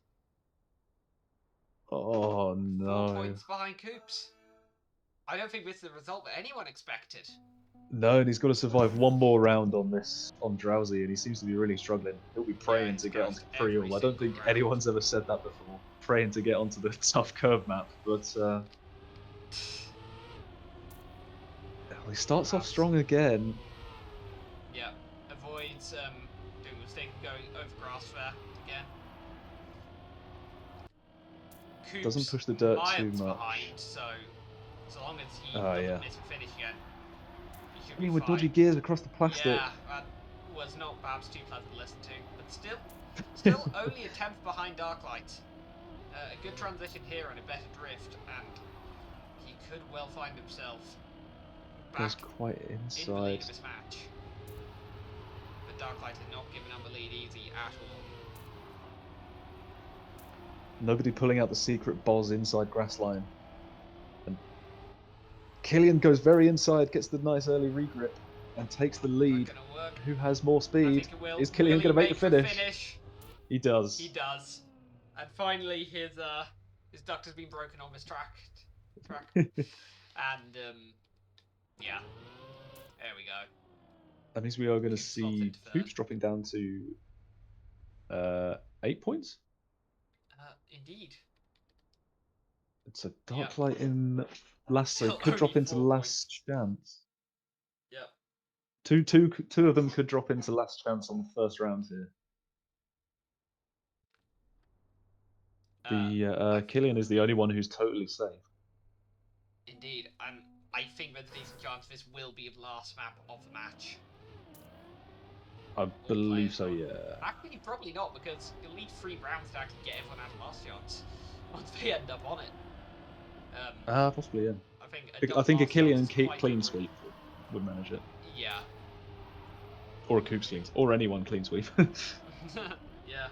Oh, 4 no. points behind Coops. I don't think this is the result that anyone expected. No, and he's got to survive one more round on Drowsy, and he seems to be really struggling. He'll be praying he's to get onto crashed every Creole. I don't single think round. anyone's ever said that before. Praying to get onto the tough curve map, but he starts off strong again. Yeah, avoids doing the mistake of going over grass there again. Coops Doesn't push the dirt too miles much. behind, so long as he doesn't miss a finish again, he should I mean, be with fine. dodgy gears across the plastic. Yeah, that was not perhaps too pleasant to listen to, but still only a 10th behind DarkLight. A good transition here and a better drift, and he could well find himself Goes back quite in the lead inside. of this match. But DarkLight has not given up the lead easy at all. Nobody pulling out the secret boss inside grass line. And Killian goes very inside, gets the nice early regrip, and takes the lead. Not gonna work. Who has more I speed? think it will. Is Killian going to make the finish? He does. He does. And finally, his duct has been broken on this track. And yeah, there we go. That means we are going to Coops slots see into third. Coops dropping down to 8 points. Indeed. It's a DarkLight in last, so Still could drop only into 4 last chance. Yep. Two of them could drop into last chance on the first round here. Killian is the only one who's totally safe. Indeed, and I think there's a decent chance this will be the last map of the match. I believe so, yeah. Actually, probably not, because you'll need 3 rounds to actually get everyone out of last chance once they end up on it. Possibly, yeah. I think a last Killian chance is quite clean good. sweep would manage it. Yeah. Or a Coops clean, or anyone clean sweep. Yeah.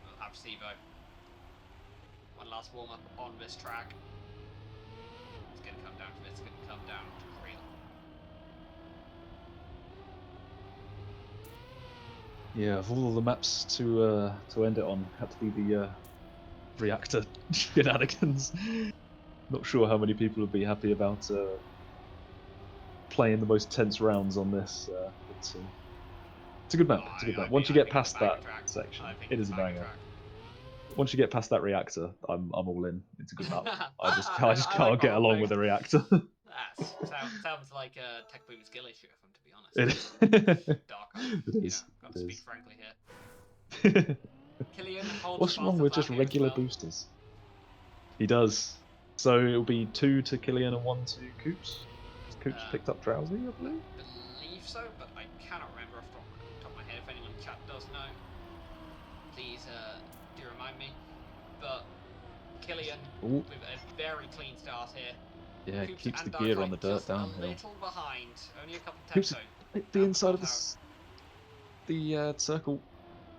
We'll have Sevo. One last warm up on this track. It's going to come down to this. It's going to come down to Creole. Yeah, of all the maps to end it on, had to be the reactor shenanigans. Not sure how many people would be happy about playing the most tense rounds on this. But, it's a good map. It's a good map. Once you get past that section, it is a banger. Once you get past that reactor, I'm all in. It's a good map. I just can't get along with the reactor. Sounds like a tech boom skill issue, if I'm to be honest. It Dark. is. Got to speak frankly here. Killian holds What's wrong fastest with lap just here as regular well. boosters? He does. So it'll be 2 to Killian and 1 to Coops. Coops picked up Drowsy, I believe. I believe so, but I cannot remember off the top of my head. If anyone in chat does know, please do remind me. But Killian Ooh. with a very clean start here. Yeah, Coops keeps the and gear on DarkLight the dirt just downhill. a little behind, only a couple Coops tempo. at the inside of the circle,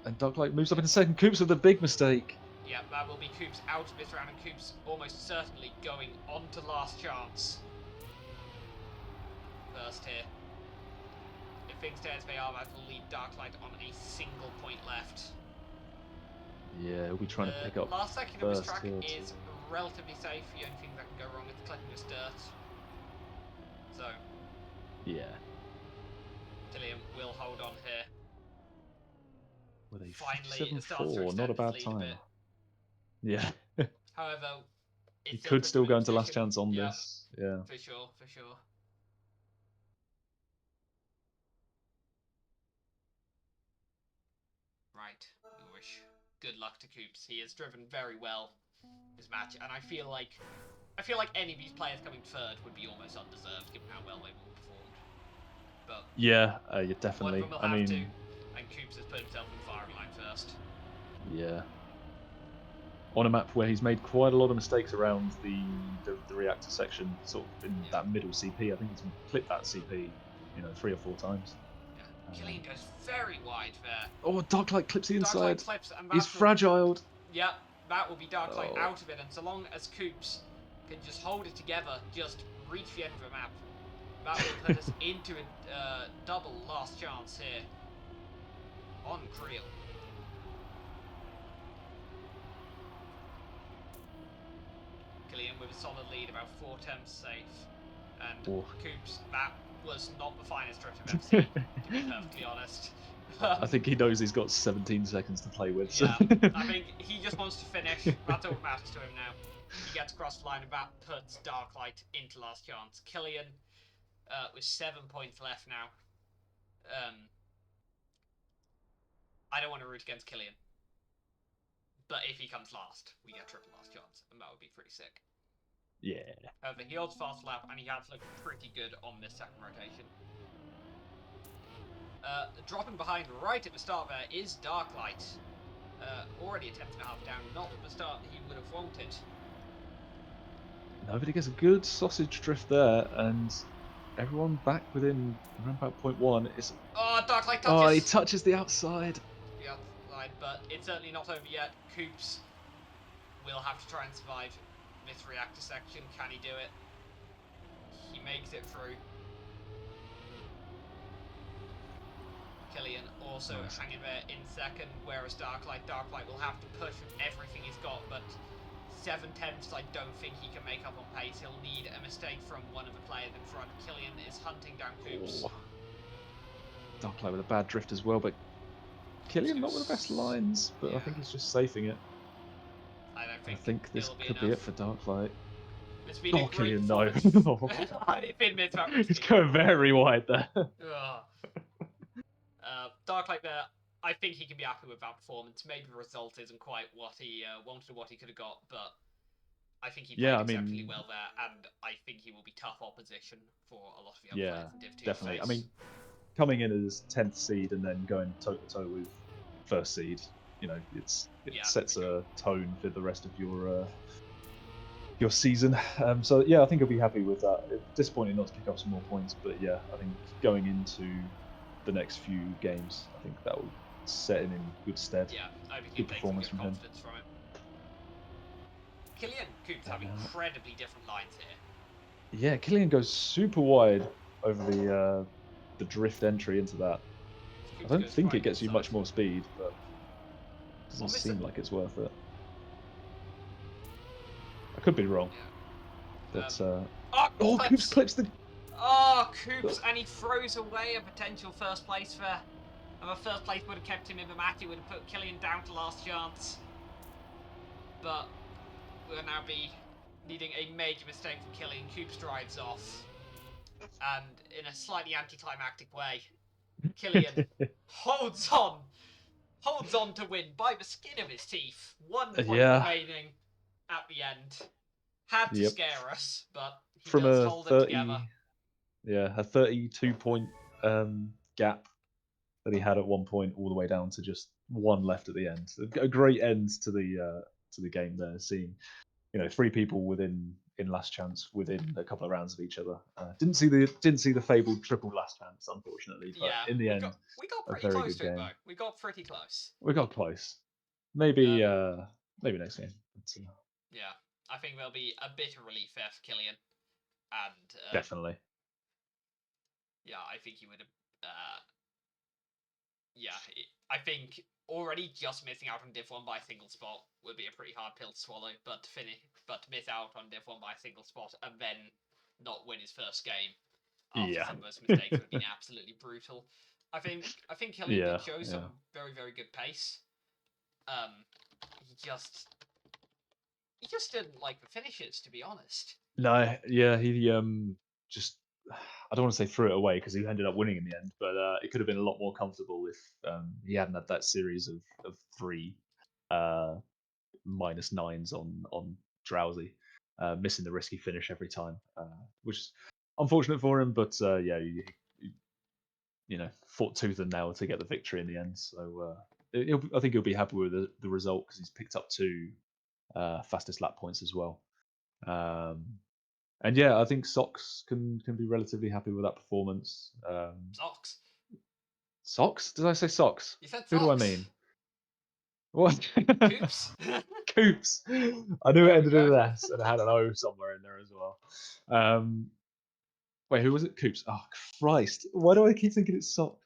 and DarkLight moves up in a second. Coops with a big mistake. Yeah, that will be Coops out of this round, and Coops almost certainly going on to last chance. First here. If things stay as they are, that will lead DarkLight on a single point left. Yeah, we'll be trying to pick up last section of this track here is relatively safe. The only thing that can go wrong is collecting this dirt. So, yeah, Killian will hold on here. with a Finally, it starts to 57.4, extend not a his bad lead time. a bit. Yeah. However, He it could puts still him in go a into last position- chance on yeah, this. Yeah. for sure, for sure. Right, we wish good luck to Coops. He has driven very well this match, and I feel like any of these players coming third would be almost undeserved given how well they've all performed. But Yeah, one of definitely. them will I have mean, to, and Coops has put himself in the firing line first. yeah. On a map where he's made quite a lot of mistakes around the reactor section, sort of in that middle CP. I think he's clipped that CP, 3 or 4 times. Yeah, Killian goes very wide there. Oh, DarkLight clips the inside. DarkLight clips, and He's that will, fragile. yeah, that will be DarkLight Oh. out of it, and so long as Coops can just hold it together, just reach the end of the map, that will put us into a double last chance here on Creel. Killian with a solid lead, about 4 temps safe. And Coops, that was not the finest drift I've ever seen, to be perfectly honest. I think he knows he's got 17 seconds to play with. So. Yeah, I think he just wants to finish. That's all that matters to him now. He gets across the line, and that puts DarkLight into last chance. Killian with 7 points left now. I don't want to root against Killian. But if he comes last, we get triple last chance, and that would be pretty sick. Yeah. However, he holds fast lap, and he has looked pretty good on this second rotation. Dropping behind right at the start there is DarkLight. Already a tenth and a half down, not the start he would have wanted. Nobody gets a good sausage drift there, and everyone back within around about 0.1. Oh, DarkLight touches! Oh, he touches the outside. The outside, but it's certainly not over yet. Coops will have to try and survive this reactor section. Can he do it? He makes it through. Killian also hanging there in second, whereas DarkLight will have to push with everything he's got, but 7 tenths I don't think he can make up on pace. He'll need a mistake from one of the players in front. Killian is hunting down Coops. Oh. DarkLight with a bad drift as well, but Killian not with the best lines, but yeah. I think he's just safing it. I think this could be it for DarkLight. Oh, Killian, no. He's going very wide there. DarkLight there, I think he can be happy with that performance. Maybe the result isn't quite what he wanted or what he could have got, but I think he played exceptionally well there, and I think he will be tough opposition for a lot of the other players in Div 2. Definitely. I mean, coming in as 10th seed and then going toe-to-toe with first seed, it sets a tone for the rest of your season. So yeah, I think I'll be happy with that. It's disappointing not to pick up some more points, but yeah, I think going into the next few games, I think that will set him in good stead. Yeah, I think good performance from him. From it. Killian Coops have incredibly different lines here. Yeah, Killian goes super wide over the drift entry into that. I don't think it gets you much more speed, but it doesn't seem like it's worth it. I could be wrong. Yeah. But Coops clips the... Oh, Coops, and he throws away a potential first place there. And the first place would have kept him in the match. It would have put Killian down to last chance. But we'll now be needing a major mistake from Killian. Coops drives off. And in a slightly anticlimactic way, Killian holds on holds on to win by the skin of his teeth. 1 point Yeah. remaining at the end. Had to Yep. scare us, but he From does a hold it together. a 32-point gap that he had at one point, all the way down to just one left at the end. A great end to the game there, seeing 3 people within in last chance within a couple of rounds of each other. Didn't see the fabled triple last chance, unfortunately, but Yeah, in the we end, got a pretty very close good to it game. though. We got pretty close. We got close. Maybe Um, maybe next game. But, yeah, I think there'll be a bit of relief there for Killian, and definitely. yeah, I think he would have. I think already just missing out on Div 1 by a single spot would be a pretty hard pill to swallow. But to miss out on Div 1 by a single spot and then not win his first game after Yeah. some of those mistakes would have been absolutely brutal. I think Killian Yeah, did show yeah. some very, very good pace. He just didn't like the finishes, to be honest. No, yeah, he just I don't want to say threw it away because he ended up winning in the end, but it could have been a lot more comfortable if he hadn't had that series of 3 uh, -9s on Drowsy, missing the risky finish every time, which is unfortunate for him. But yeah, he fought tooth and nail to get the victory in the end. So I think he'll be happy with the result because he's picked up 2 fastest lap points as well. And yeah, I think Socks can be relatively happy with that performance. Socks. Socks? Did I say Socks? You said Who do I socks. mean? What? Coops. Coops. I knew it There we ended in go. an S and it had an O somewhere in there as well. Wait, who was it? Coops. Oh Christ! Why do I keep thinking it's Socks?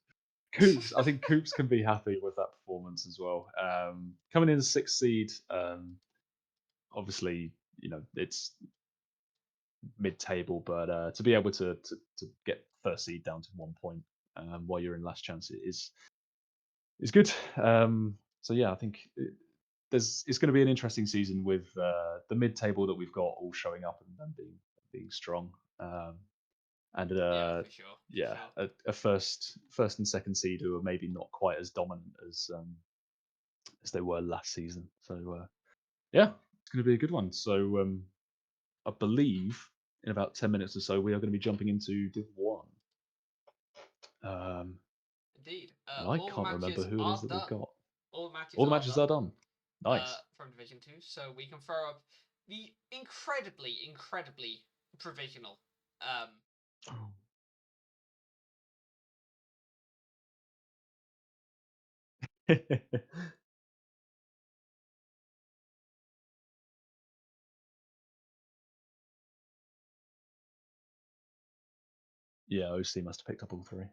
Coops. I think Coops can be happy with that performance as well. Coming in as 6th seed, obviously, it's mid-table, but to be able to get first seed down to 1 point while you're in last chance is good. So yeah, I think it's going to be an interesting season with the mid-table that we've got all showing up and being strong, and Yeah, for sure. yeah, For sure. a first and second seed who are maybe not quite as dominant as they were last season. So yeah, it's going to be a good one. So I believe in about 10 minutes or so, we are going to be jumping into Div 1. Indeed. And I All the can't remember matches who it is are that we've done. got. All the matches All the are matches done. are done. Nice. From Division 2, so we can throw up the incredibly, incredibly provisional. Yeah, OC must have picked up all 3.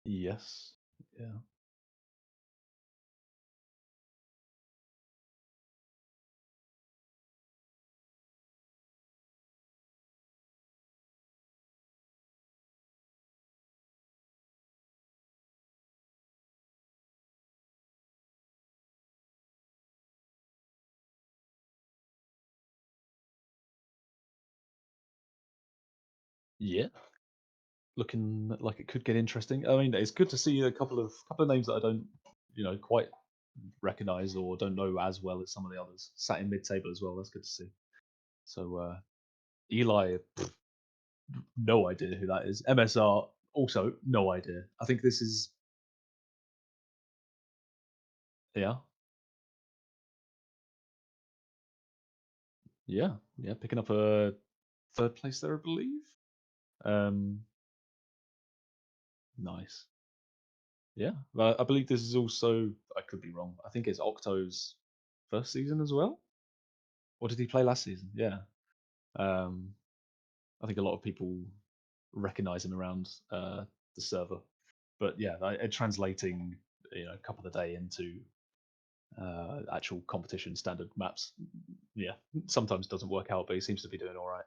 Yes. Yeah. Yeah. Looking like it could get interesting. I mean, it's good to see a couple of names that I don't, quite recognize or don't know as well as some of the others sat in mid-table as well. That's good to see. So Eli, no idea who that is. MSR, also no idea. I think this is yeah, yeah, picking up a 3rd place there, I believe. Nice. Yeah, but I believe this is also. I could be wrong. I think it's Octo's first season as well. Or did he play last season? Yeah. Um, I think a lot of people recognize him around the server, but yeah, translating a couple of the day into actual competition standard maps, yeah, sometimes doesn't work out, but he seems to be doing all right,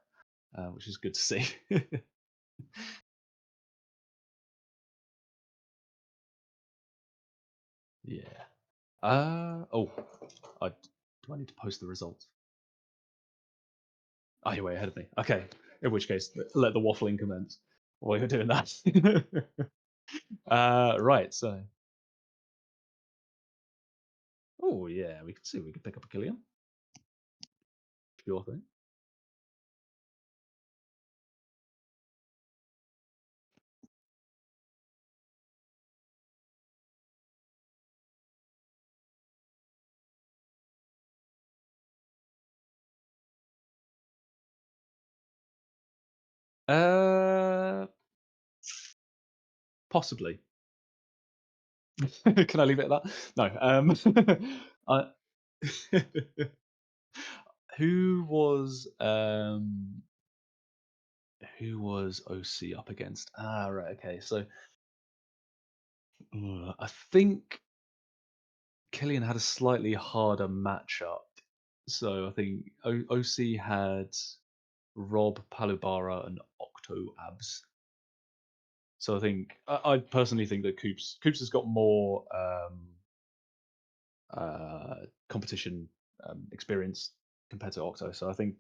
which is good to see. Yeah. Oh, do I need to post the results? Oh, you're way ahead of me. Okay. In which case, let the waffling commence while you're doing that. Right, so. Oh, yeah, we can see we can pick up a Killian. Sure thing. Possibly. Can I leave it at that? No. I, who was OC up against? Right. Okay. So I think Killian had a slightly harder matchup. So I think OC had Rob, Palubara, and Octo Abs. So I think I personally think that Coops has got more competition experience compared to Octo. So I think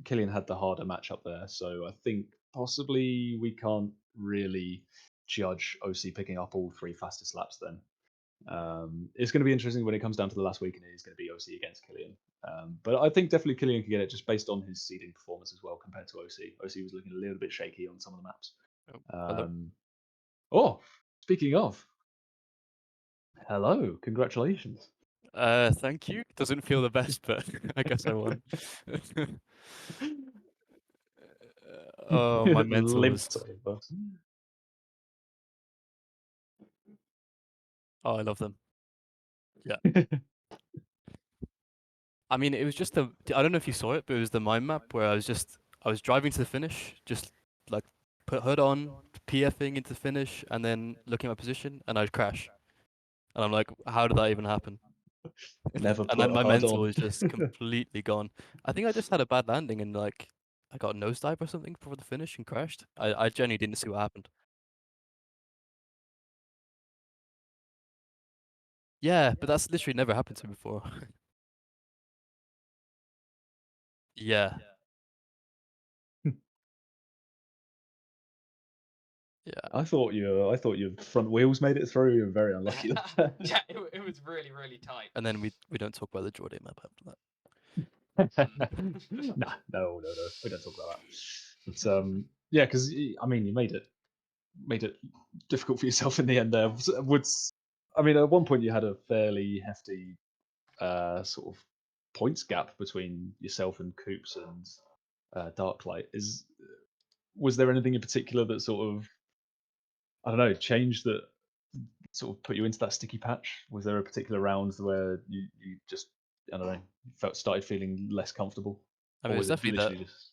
Killian had the harder matchup there. So I think possibly we can't really judge OC picking up all three fastest laps then. It's going to be interesting when it comes down to the last week, and it is going to be OC against Killian. But I think definitely Killian can get it just based on his seeding performance as well compared to OC. OC was looking a little bit shaky on some of the maps. Hello. Oh, speaking of, hello, congratulations. Thank you. Doesn't feel the best, but I guess I won. Oh, my mental was. Limped over. Oh, I love them. Yeah. I mean, it was just the. I don't know if you saw it, but it was the mind map where I was driving to the finish, just like put hood on, PFing into the finish, and then looking at my position, and I'd crash. And I'm like, how did that even happen? Never And put then my hard mental on. was just completely gone. I think I just had a bad landing and like I got a nosedive or something before the finish and crashed. I genuinely didn't see what happened. Yeah, but that's literally never happened to me before. Yeah, yeah. I thought your front wheels made it through. You were very unlucky. Yeah, it was really, really tight. And then we don't talk about the Jordan map after that. No. We don't talk about that. But yeah, because I mean, you made it difficult for yourself in the end. There I mean, at one point you had a fairly hefty sort of points gap between yourself and Coops and DarkLight. Was there anything in particular that sort of, I don't know, changed that sort of put you into that sticky patch? Was there a particular round where you just, I don't know, started feeling less comfortable, I or mean, it was was it definitely that. literally just?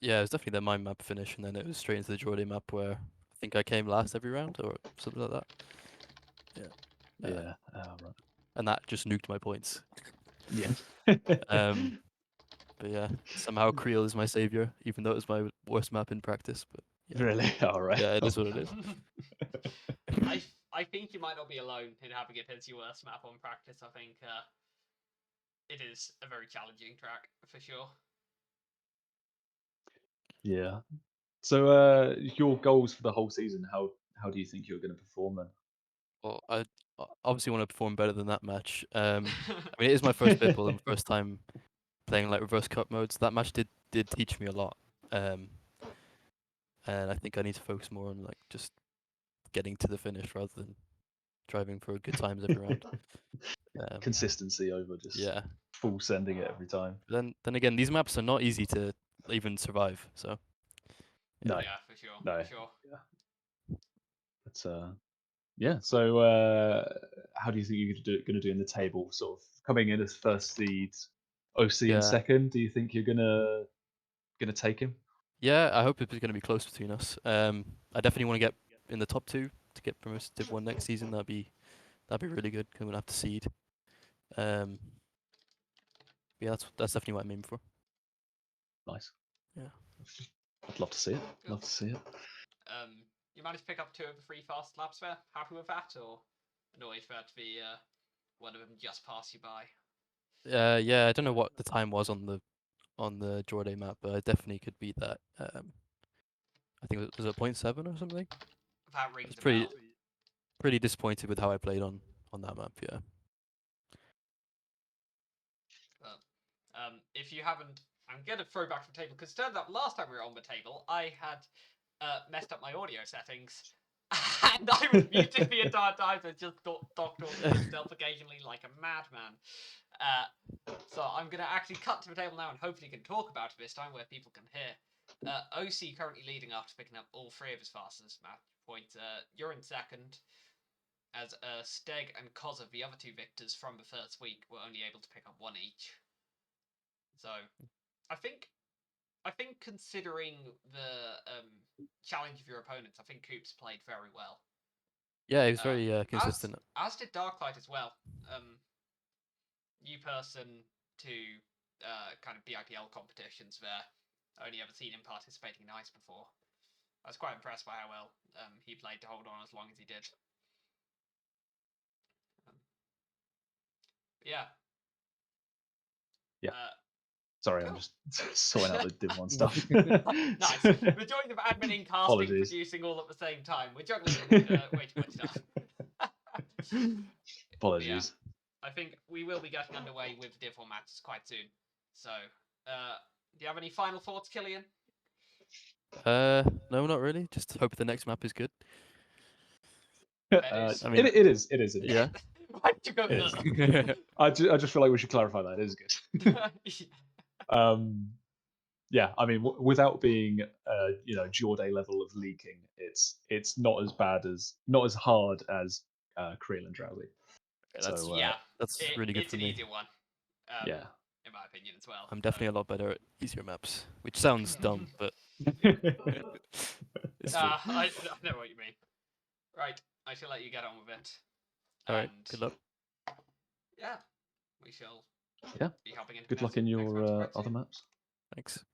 Yeah, it was definitely the mind map finish, and then it was straight into the Jordan map where I think I came last every round or something like that. Yeah. Yeah. Right. And that just nuked my points. Yeah. But yeah, somehow Creel is my savior, even though it was my worst map in practice. But yeah, Really? All right. yeah, it is what it is. I think you might not be alone in having it as your worst map on practice. I think it is a very challenging track for sure. Yeah. So, your goals for the whole season? How do you think you're going to perform then? Well, I obviously want to perform better than that match. I mean, it is my first BIPL and first time playing like reverse cup mode. So that match did teach me a lot. And I think I need to focus more on like just getting to the finish rather than driving for good times every round. Consistency over just Yeah. full sending it every time. But then again, these maps are not easy to even survive. So No. Yeah, for sure. No. For sure. Yeah. But yeah. So, how do you think you're going to do in the table? Sort of coming in as first seed, OC in Yeah. second. Do you think you're gonna take him? Yeah, I hope it's going to be close between us. I definitely want to get in the top two to get promoted to Div 1 next season. That'd be really good. 'Cause I'm gonna have to seed. Yeah, that's definitely what I'm aiming for. Nice. Yeah. I'd love to see it. Cool. Love to see it. You managed to pick up 2 of the 3 fast laps there. Happy with that, or annoyed for that to be one of them just pass you by? Yeah, I don't know what the time was on on the Jordan map, but I definitely could beat that. I think it was a 0.7 or something. That I rings was a bell. pretty disappointed with how I played on that map. Yeah. If you haven't, I'm gonna throw back to the table because turns out last time we were on the table, I had messed up my audio settings, and I was muted the entire time, so just talked to himself occasionally like a madman. So I'm gonna actually cut to the table now and hopefully can talk about it this time where people can hear. OC currently leading after picking up all three of his fastest match points. You're in second, as Steg and Koza, the other two victors from the first week, were only able to pick up one each. So, I think considering the challenge of your opponents, I think Coops played very well. Yeah, he was very consistent. As did DarkLight as well. New person to kind of BIPL competitions there. Only ever seen him participating in ice before. I was quite impressed by how well he played to hold on as long as he did. Yeah. Yeah. Sorry, cool. I'm just sorting out the Div 1 stuff. Nice. The joys of adminning, casting, Apologies. producing all at the same time. We're juggling way too much stuff. Apologies. Yeah, I think we will be getting underway with Div 1 matches quite soon. So, do you have any final thoughts, Killian? No, not really. Just hope the next map is good. I mean, it is. Yeah. Why did you go It is. I just feel like we should clarify that. It is good. Yeah, I mean, without being, Jorday level of leaking, it's not as bad as, not as hard as Creel and Drowsy. That's that's really good it's for an me. easier one. Yeah. In my opinion as well. I'm definitely a lot better at easier maps, which sounds dumb, but it's true. I know what you mean. Right, I shall let you get on with it. All right, good luck. Yeah, we shall Yeah. be hopping into Good luck in your other maps. Thanks.